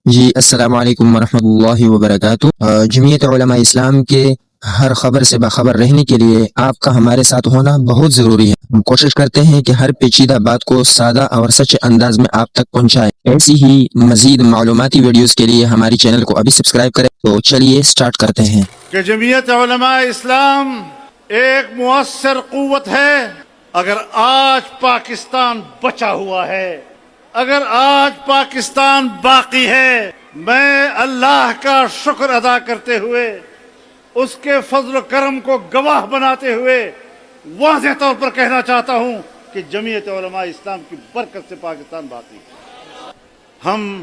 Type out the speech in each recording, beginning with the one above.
جی السلام علیکم ورحمۃ اللہ وبرکاتہ۔ جمعیت علماء اسلام کے ہر خبر سے باخبر رہنے کے لیے آپ کا ہمارے ساتھ ہونا بہت ضروری ہے۔ ہم کوشش کرتے ہیں کہ ہر پیچیدہ بات کو سادہ اور سچے انداز میں آپ تک پہنچائیں۔ ایسی ہی مزید معلوماتی ویڈیوز کے لیے ہماری چینل کو ابھی سبسکرائب کریں۔ تو چلیے سٹارٹ کرتے ہیں کہ جمعیت علماء اسلام ایک مؤثر قوت ہے۔ اگر آج پاکستان بچا ہوا ہے، اگر آج پاکستان باقی ہے، میں اللہ کا شکر ادا کرتے ہوئے، اس کے فضل و کرم کو گواہ بناتے ہوئے واضح طور پر کہنا چاہتا ہوں کہ جمعیت علماء اسلام کی برکت سے پاکستان باقی ہے۔ ہم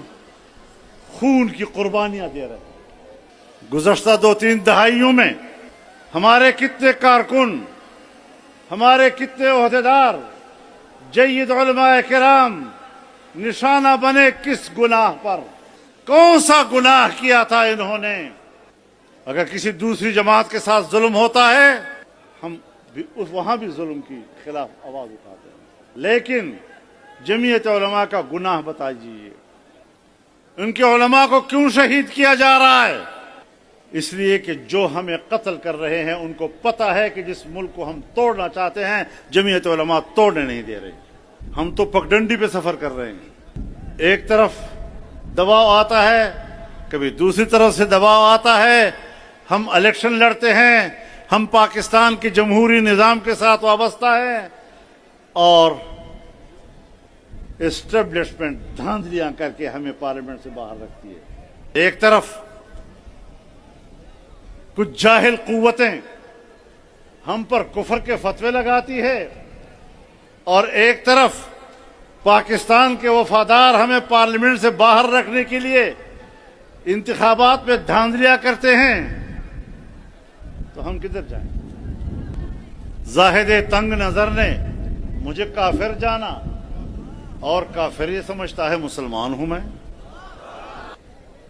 خون کی قربانیاں دے رہے ہیں۔ گزشتہ 2-3 دہائیوں میں ہمارے کتنے کارکن، ہمارے کتنے عہدیدار، جید علماء کرام نشانہ بنے کس گناہ پر؟ کون سا گناہ کیا تھا انہوں نے؟ اگر کسی دوسری جماعت کے ساتھ ظلم ہوتا ہے، ہم وہاں بھی ظلم کی خلاف آواز اٹھاتے ہیں، لیکن جمعیت علماء کا گناہ بتائیے، ان کے علماء کو کیوں شہید کیا جا رہا ہے؟ اس لیے کہ جو ہمیں قتل کر رہے ہیں ان کو پتہ ہے کہ جس ملک کو ہم توڑنا چاہتے ہیں جمعیت علماء توڑنے نہیں دے رہے۔ ہم تو پگڈنڈی پہ سفر کر رہے ہیں، ایک طرف دباؤ آتا ہے، کبھی دوسری طرف سے دباؤ آتا ہے، ہم الیکشن لڑتے ہیں، ہم پاکستان کے جمہوری نظام کے ساتھ وابستہ ہیں، اور اسٹیبلشمنٹ دھاندلیاں کر کے ہمیں پارلیمنٹ سے باہر رکھتی ہے۔ ایک طرف کچھ جاہل قوتیں ہم پر کفر کے فتوے لگاتی ہے، اور ایک طرف پاکستان کے وفادار ہمیں پارلیمنٹ سے باہر رکھنے کے لیے انتخابات میں دھاندلیاں کرتے ہیں، تو ہم کدھر جائیں؟ زاہد تنگ نظر نے مجھے کافر جانا، اور کافر یہ سمجھتا ہے مسلمان ہوں میں۔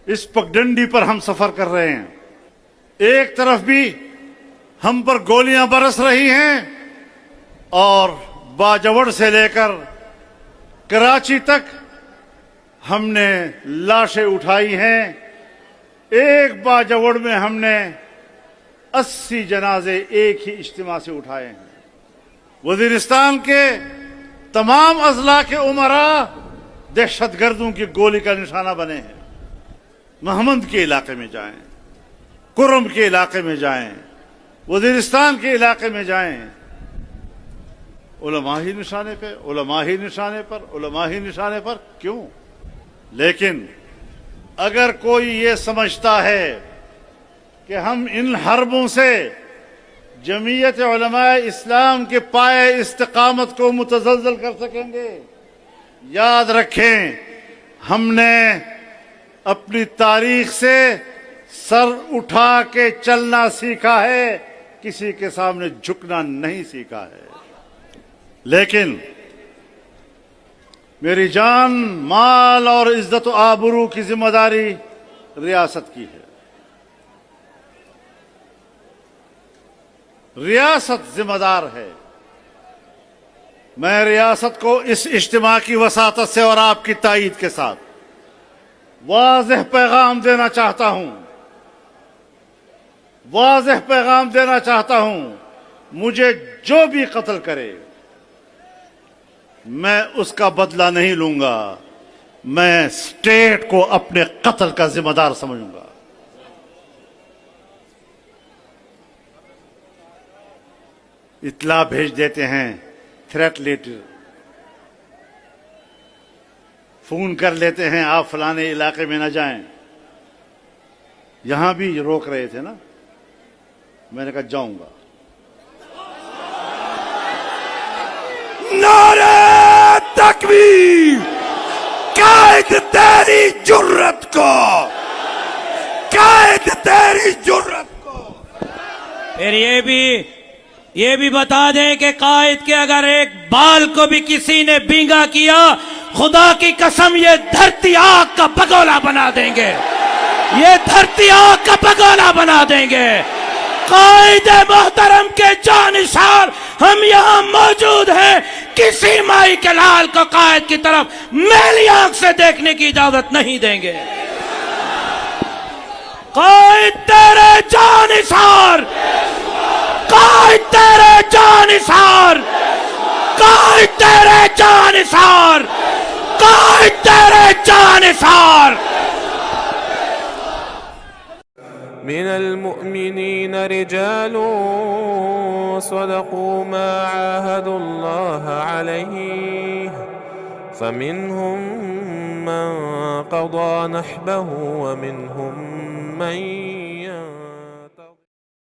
اس پگڈنڈی پر ہم سفر کر رہے ہیں۔ ایک طرف بھی ہم پر گولیاں برس رہی ہیں، اور باجوڑ سے لے کر کراچی تک ہم نے لاشیں اٹھائی ہیں۔ ایک باجوڑ میں ہم نے 80 جنازے ایک ہی اجتماع سے اٹھائے ہیں۔ وزیرستان کے تمام اضلاع کے امراء دہشت گردوں کی گولی کا نشانہ بنے ہیں۔ محمد کے علاقے میں جائیں، کرم کے علاقے میں جائیں، وزیرستان کے علاقے میں جائیں، علماء ہی نشانے پہ، علماء ہی نشانے پر، علماء ہی نشانے پر۔ کیوں؟ لیکن اگر کوئی یہ سمجھتا ہے کہ ہم ان حربوں سے جمعیت علماء اسلام کے پائے استقامت کو متزلزل کر سکیں گے، یاد رکھیں ہم نے اپنی تاریخ سے سر اٹھا کے چلنا سیکھا ہے، کسی کے سامنے جھکنا نہیں سیکھا ہے۔ لیکن میری جان، مال اور عزت و آبرو کی ذمہ داری ریاست کی ہے۔ ریاست ذمہ دار ہے۔ میں ریاست کو اس اجتماع کی وساطت سے اور آپ کی تائید کے ساتھ واضح پیغام دینا چاہتا ہوں، واضح پیغام دینا چاہتا ہوں، مجھے جو بھی قتل کرے میں اس کا بدلہ نہیں لوں گا، میں اسٹیٹ کو اپنے قتل کا ذمہ دار سمجھوں گا۔ اطلاع بھیج دیتے ہیں، تھریٹ لیٹر، فون کر لیتے ہیں آپ فلانے علاقے میں نہ جائیں۔ یہاں بھی روک رہے تھے نا، میں نے کہا جاؤں گا۔ نعرہ تکبیر! قائد تیری جرت کو، قائد تیری جرت کو۔ پھر یہ بھی بتا دیں کہ قائد کے اگر ایک بال کو بھی کسی نے بینگا کیا، خدا کی قسم یہ دھرتی آگ کا بگولا بنا دیں گے، یہ دھرتی آگ کا بگولا بنا دیں گے۔ قائد محترم کے جانشار ہم یہاں موجود ہیں، کسی مائی کے لال کو قائد کی طرف میلی آنکھ سے دیکھنے کی اجازت نہیں دیں گے۔ قائد تیرے جانثار، قائد تیرے جانثار، قائد تیرے جانثار، قائد تیرے جانثار. من المؤمنين رجال صدقوا ما عاهدوا الله عليه فمنهم من قضى نحبه ومنهم من